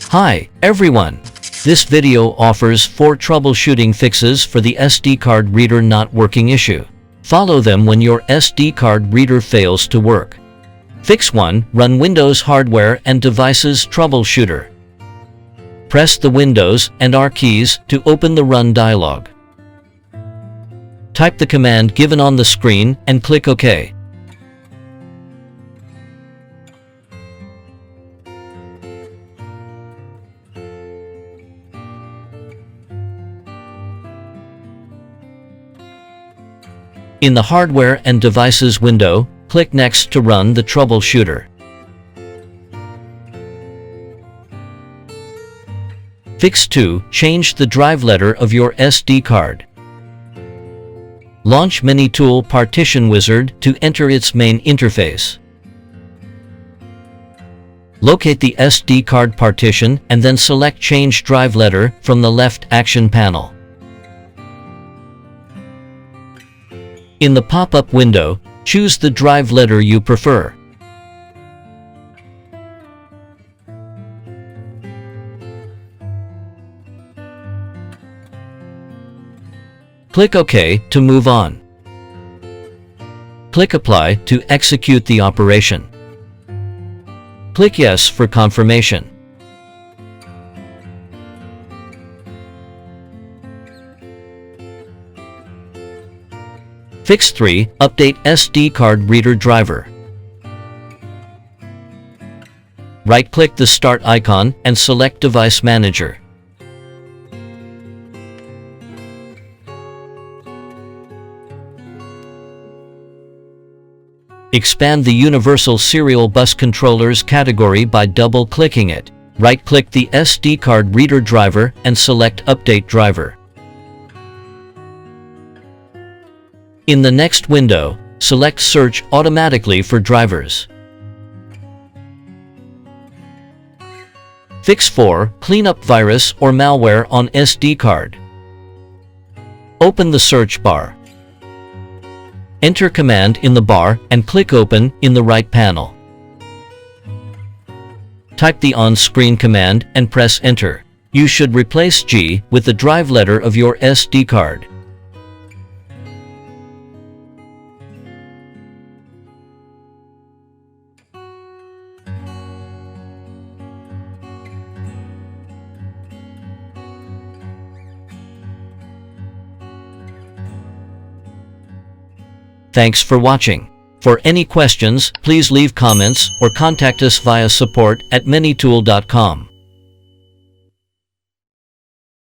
Hi, everyone! This video offers 4 troubleshooting fixes for the SD card reader not working issue. Follow them when your SD card reader fails to work. Fix 1. Run Windows Hardware and Devices Troubleshooter. Press the Windows and R keys to open the Run dialog. Type the command given on the screen and click OK. In the Hardware and Devices window, click Next to run the Troubleshooter. Fix 2. Change the drive letter of your SD card. Launch Mini-Tool Partition Wizard to enter its main interface. Locate the SD card partition and then select Change Drive Letter from the left action panel. In the pop-up window, choose the drive letter you prefer. Click OK to move on. Click Apply to execute the operation. Click Yes for confirmation. Fix 3. Update SD card reader driver. Right-click the Start icon and select Device Manager. Expand the Universal Serial Bus Controllers category by double-clicking it. Right-click the SD card reader driver and select Update Driver. In the next window, select Search automatically for drivers. Fix 4. Clean up virus or malware on SD card. Open the search bar. Enter command in the bar and click Open in the right panel. Type the on-screen command and press Enter. You should replace G with the drive letter of your SD card. Thanks for watching. For any questions, please leave comments or contact us via support@minitool.com.